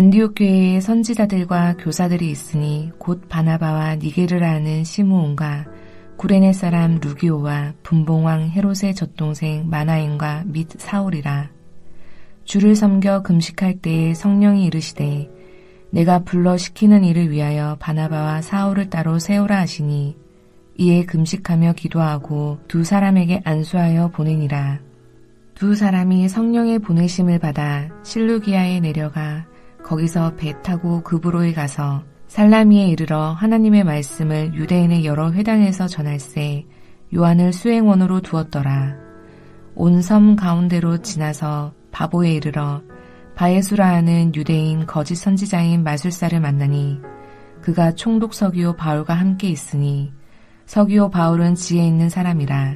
안디옥 교회에 선지자들과 교사들이 있으니 곧 바나바와 니게르라 하는 시므온과 구레네 사람 루기오와 분봉왕 헤롯의 젖동생 마나엔과 및 사울이라. 주를 섬겨 금식할 때에 성령이 이르시되 내가 불러 시키는 일을 위하여 바나바와 사울을 따로 세우라 하시니 이에 금식하며 기도하고 두 사람에게 안수하여 보내니라. 두 사람이 성령의 보내심을 받아 실루기아에 내려가 거기서 배 타고 그브로에 가서 살라미에 이르러 하나님의 말씀을 유대인의 여러 회당에서 전할세 요한을 수행원으로 두었더라. 온 섬 가운데로 지나서 바보에 이르러 바에수라 하는 유대인 거짓 선지자인 마술사를 만나니 그가 총독 서기오 바울과 함께 있으니 서기오 바울은 지혜 있는 사람이라.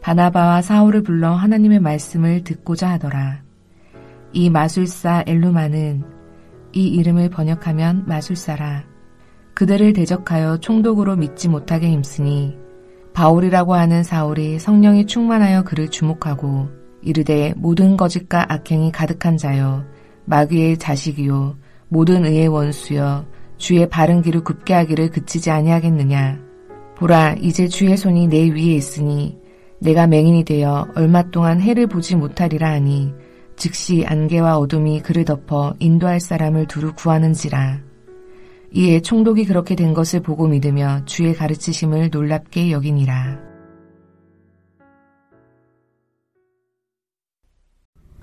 바나바와 사울을 불러 하나님의 말씀을 듣고자 하더라. 이 마술사 엘루마는 이 이름을 번역하면 마술사라. 그들을 대적하여 총독으로 믿지 못하게 힘쓰니 바울이라고 하는 사울이 성령이 충만하여 그를 주목하고 이르되 모든 거짓과 악행이 가득한 자요 마귀의 자식이요 모든 의의 원수여 주의 바른 길을 굽게 하기를 그치지 아니하겠느냐. 보라 이제 주의 손이 내 위에 있으니 내가 맹인이 되어 얼마 동안 해를 보지 못하리라 하니 즉시 안개와 어둠이 그를 덮어 인도할 사람을 두루 구하는지라. 이에 총독이 그렇게 된 것을 보고 믿으며 주의 가르치심을 놀랍게 여기니라.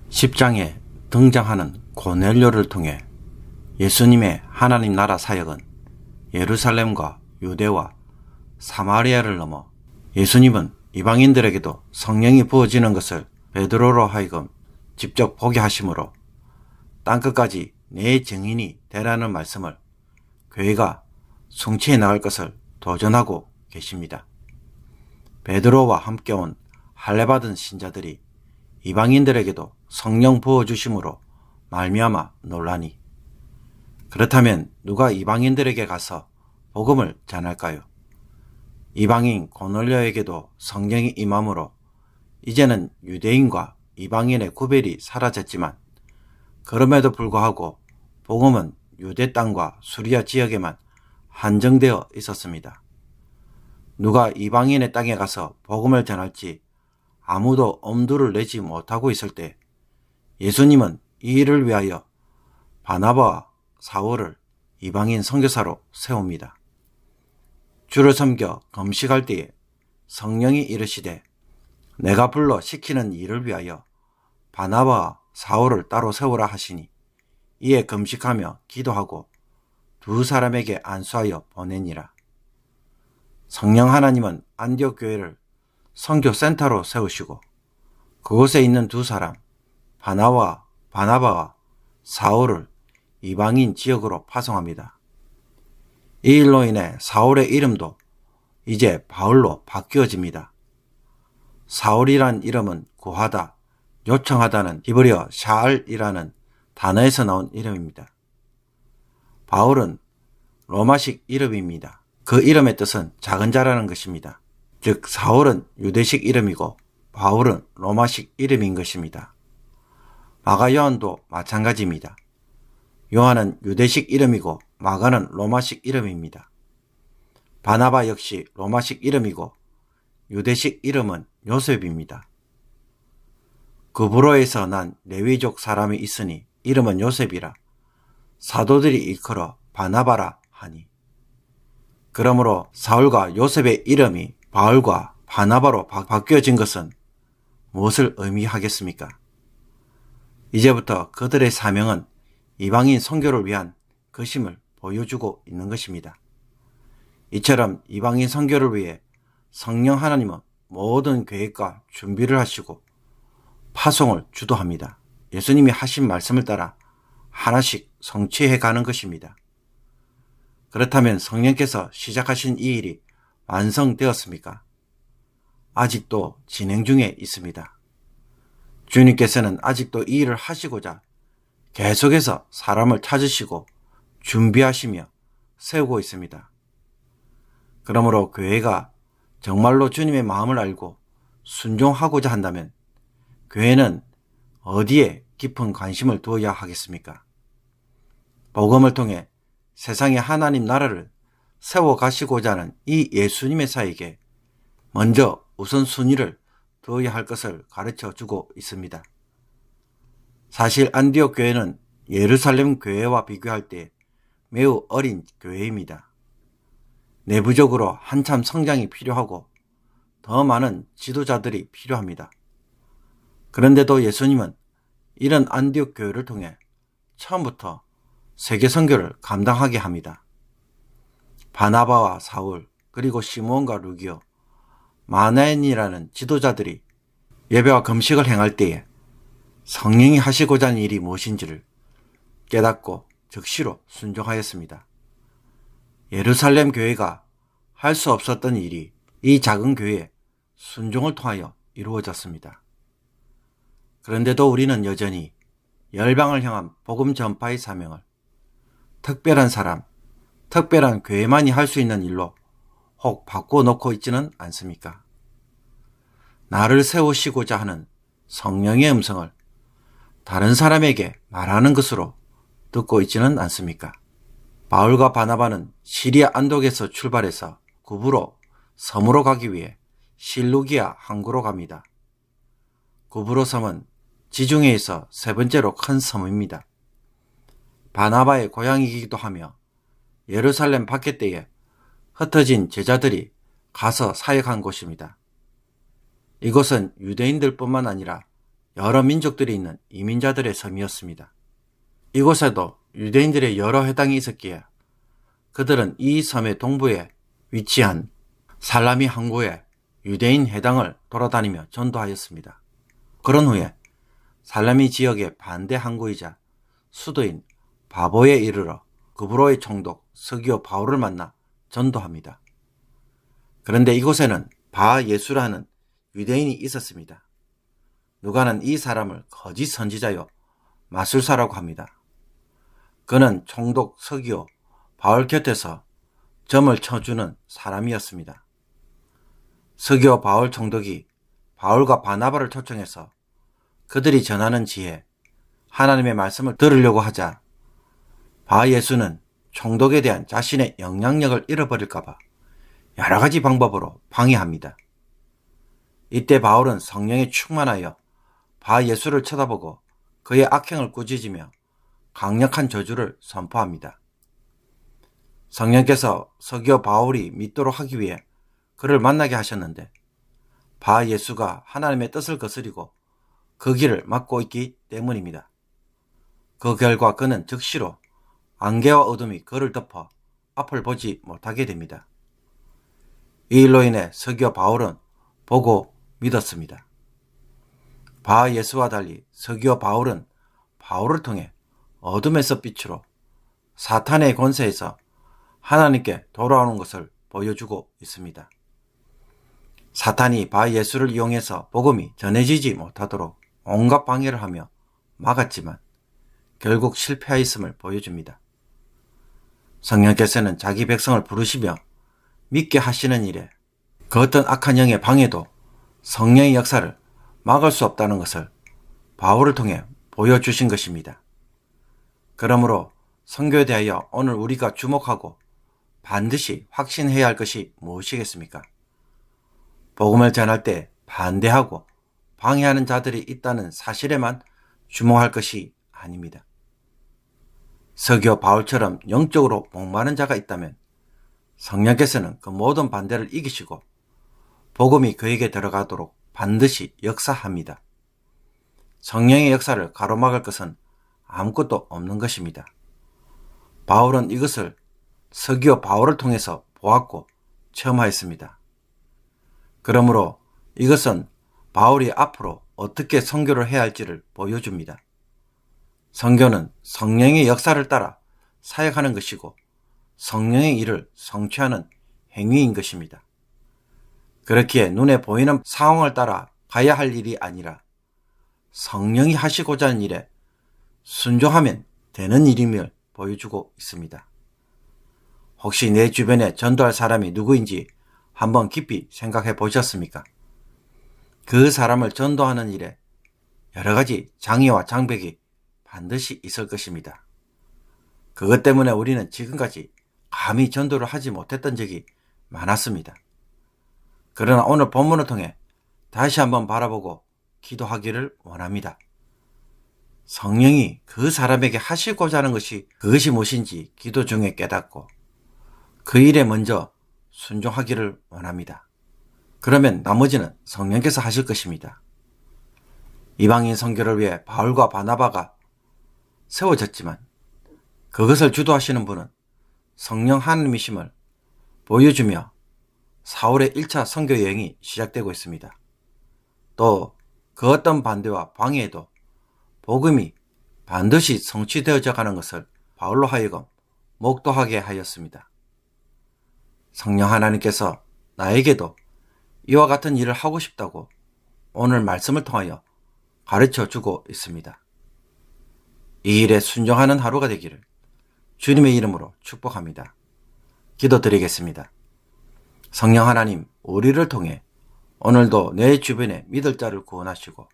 10장에 등장하는 고넬료를 통해 예수님의 하나님 나라 사역은 예루살렘과 유대와 사마리아를 넘어 예수님은 이방인들에게도 성령이 부어지는 것을 베드로로 하여금 직접 보게 하심으로 땅끝까지 내 증인이 되라는 말씀을 교회가 성취해 나갈 것을 도전하고 계십니다. 베드로와 함께 온 할례받은 신자들이 이방인들에게도 성령 부어주심으로 말미암아 놀라니 그렇다면 누가 이방인들에게 가서 복음을 전할까요? 이방인 고넬료에게도 성령이 임함으로 이제는 유대인과 이방인의 구별이 사라졌지만 그럼에도 불구하고 복음은 유대 땅과 수리아 지역에만 한정되어 있었습니다. 누가 이방인의 땅에 가서 복음을 전할지 아무도 엄두를 내지 못하고 있을 때 예수님은 이 일을 위하여 바나바와 사울을 이방인 선교사로 세웁니다. 주를 섬겨 금식할 때에 성령이 이르시되 내가 불러 시키는 일을 위하여 바나바와 사울을 따로 세우라 하시니 이에 금식하며 기도하고 두 사람에게 안수하여 보내니라. 성령 하나님은 안디옥 교회를 선교 센터로 세우시고 그곳에 있는 두 사람 바나바와 사울을 이방인 지역으로 파송합니다. 이 일로 인해 사울의 이름도 이제 바울로 바뀌어집니다. 사울이란 이름은 구하다, 요청하다는 히브리어 샤알이라는 단어에서 나온 이름입니다. 바울은 로마식 이름입니다. 그 이름의 뜻은 작은 자라는 것입니다. 즉 사울은 유대식 이름이고 바울은 로마식 이름인 것입니다. 마가 요한도 마찬가지입니다. 요한은 유대식 이름이고 마가는 로마식 이름입니다. 바나바 역시 로마식 이름이고 유대식 이름은 요셉입니다. 그브로에서 난 레위족 사람이 있으니 이름은 요셉이라 사도들이 일컬어 바나바라 하니 그러므로 사울과 요셉의 이름이 바울과 바나바로 바뀌어진 것은 무엇을 의미하겠습니까? 이제부터 그들의 사명은 이방인 선교를 위한 것임을 보여주고 있는 것입니다. 이처럼 이방인 선교를 위해 성령 하나님은 모든 계획과 준비를 하시고 파송을 주도합니다. 예수님이 하신 말씀을 따라 하나씩 성취해 가는 것입니다. 그렇다면 성령께서 시작하신 이 일이 완성되었습니까? 아직도 진행 중에 있습니다. 주님께서는 아직도 이 일을 하시고자 계속해서 사람을 찾으시고 준비하시며 세우고 있습니다. 그러므로 교회가 정말로 주님의 마음을 알고 순종하고자 한다면 교회는 어디에 깊은 관심을 두어야 하겠습니까? 복음을 통해 세상에 하나님 나라를 세워가시고자 하는 이 예수님의 사역에 먼저 우선순위를 두어야 할 것을 가르쳐주고 있습니다. 사실 안디옥 교회는 예루살렘 교회와 비교할 때 매우 어린 교회입니다. 내부적으로 한참 성장이 필요하고 더 많은 지도자들이 필요합니다. 그런데도 예수님은 이런 안디옥 교회를 통해 처음부터 세계 선교를 감당하게 합니다. 바나바와 사울, 그리고 시므온과 루기오, 마나엔이라는 지도자들이 예배와 금식을 행할 때에 성령이 하시고자 하는 일이 무엇인지를 깨닫고 즉시로 순종하였습니다. 예루살렘 교회가 할 수 없었던 일이 이 작은 교회의 순종을 통하여 이루어졌습니다. 그런데도 우리는 여전히 열방을 향한 복음 전파의 사명을 특별한 사람, 특별한 교회만이 할 수 있는 일로 혹 바꿔놓고 있지는 않습니까? 나를 세우시고자 하는 성령의 음성을 다른 사람에게 말하는 것으로 듣고 있지는 않습니까? 바울과 바나바는 시리아 안독에서 출발해서 구브로 섬으로 가기 위해 실루기아 항구로 갑니다. 구브로 섬은 지중해에서 세 번째로 큰 섬입니다. 바나바의 고향이기도 하며 예루살렘 밖에 때에 흩어진 제자들이 가서 사역한 곳입니다. 이곳은 유대인들 뿐만 아니라 여러 민족들이 있는 이민자들의 섬이었습니다. 이곳에도 유대인들의 여러 회당이 있었기에 그들은 이 섬의 동부에 위치한 살라미 항구의 유대인 회당을 돌아다니며 전도하였습니다. 그런 후에 살라미 지역의 반대 항구이자 수도인 바보에 이르러 구브로의 총독 서기오 바울을 만나 전도합니다. 그런데 이곳에는 바 예수라는 유대인이 있었습니다. 누가는 이 사람을 거짓 선지자요 마술사라고 합니다. 그는 총독 서기오 바울 곁에서 점을 쳐주는 사람이었습니다. 서기오 바울 총독이 바울과 바나바를 초청해서 그들이 전하는 지혜, 하나님의 말씀을 들으려고 하자 바 예수는 총독에 대한 자신의 영향력을 잃어버릴까봐 여러 가지 방법으로 방해합니다. 이때 바울은 성령에 충만하여 바 예수를 쳐다보고 그의 악행을 꾸짖으며 강력한 저주를 선포합니다. 성령께서 서기오 바울이 믿도록 하기 위해 그를 만나게 하셨는데 바 예수가 하나님의 뜻을 거스리고 그 길을 막고 있기 때문입니다. 그 결과 그는 즉시로 안개와 어둠이 그를 덮어 앞을 보지 못하게 됩니다. 이 일로 인해 서기오 바울은 보고 믿었습니다. 바 예수와 달리 서기오 바울은 바울을 통해 어둠에서 빛으로 사탄의 권세에서 하나님께 돌아오는 것을 보여주고 있습니다. 사탄이 바 예수를 이용해서 복음이 전해지지 못하도록 온갖 방해를 하며 막았지만 결국 실패하였음을 보여줍니다. 성령께서는 자기 백성을 부르시며 믿게 하시는 일에 그 어떤 악한 영의 방해도 성령의 역사를 막을 수 없다는 것을 바울을 통해 보여주신 것입니다. 그러므로 선교에 대하여 오늘 우리가 주목하고 반드시 확신해야 할 것이 무엇이겠습니까? 복음을 전할 때 반대하고 방해하는 자들이 있다는 사실에만 주목할 것이 아닙니다. 서기오 바울처럼 영적으로 목마른 자가 있다면 성령께서는 그 모든 반대를 이기시고 복음이 그에게 들어가도록 반드시 역사합니다. 성령의 역사를 가로막을 것은 아무것도 없는 것입니다. 바울은 이것을 서기오 바울을 통해서 보았고 체험하였습니다. 그러므로 이것은 바울이 앞으로 어떻게 선교를 해야 할지를 보여줍니다. 선교는 성령의 역사를 따라 사역하는 것이고 성령의 일을 성취하는 행위인 것입니다. 그렇기에 눈에 보이는 상황을 따라 가야 할 일이 아니라 성령이 하시고자 하는 일에 순종하면 되는 일임을 보여주고 있습니다. 혹시 내 주변에 전도할 사람이 누구인지 한번 깊이 생각해 보셨습니까? 그 사람을 전도하는 일에 여러 가지 장애와 장벽이 반드시 있을 것입니다. 그것 때문에 우리는 지금까지 감히 전도를 하지 못했던 적이 많았습니다. 그러나 오늘 본문을 통해 다시 한번 바라보고 기도하기를 원합니다. 성령이 그 사람에게 하시고자 하는 것이 그것이 무엇인지 기도 중에 깨닫고 그 일에 먼저 순종하기를 원합니다. 그러면 나머지는 성령께서 하실 것입니다. 이방인 선교를 위해 바울과 바나바가 세워졌지만 그것을 주도하시는 분은 성령 하나님이심을 보여주며 사울의 1차 선교 여행이 시작되고 있습니다. 또 그 어떤 반대와 방해에도 복음이 반드시 성취되어져 가는 것을 바울로 하여금 목도하게 하였습니다. 성령 하나님께서 나에게도 이와 같은 일을 하고 싶다고 오늘 말씀을 통하여 가르쳐 주고 있습니다. 이 일에 순종하는 하루가 되기를 주님의 이름으로 축복합니다. 기도드리겠습니다. 성령 하나님, 우리를 통해 오늘도 내 주변에 믿을 자를 구원하시고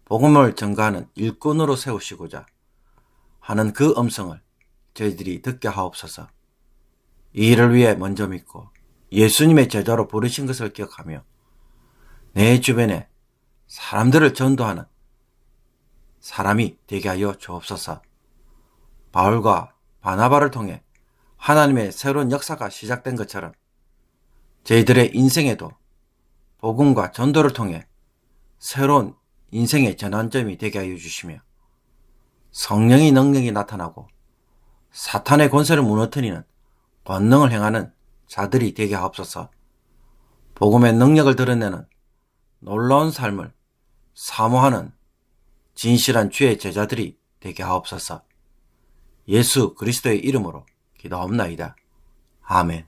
복음을 전가하는 일꾼으로 세우시고자 하는 그 음성을 저희들이 듣게 하옵소서. 이 일을 위해 먼저 믿고 예수님의 제자로 부르신 것을 기억하며 내 주변에 사람들을 전도하는 사람이 되게 하여 주옵소서. 바울과 바나바를 통해 하나님의 새로운 역사가 시작된 것처럼 저희들의 인생에도 복음과 전도를 통해 새로운 인생의 전환점이 되게 하여 주시며 성령의 능력이 나타나고 사탄의 권세를 무너뜨리는 권능을 행하는 자들이 되게 하옵소서. 복음의 능력을 드러내는 놀라운 삶을 사모하는 진실한 주의 제자들이 되게 하옵소서. 예수 그리스도의 이름으로 기도하옵나이다. 아멘.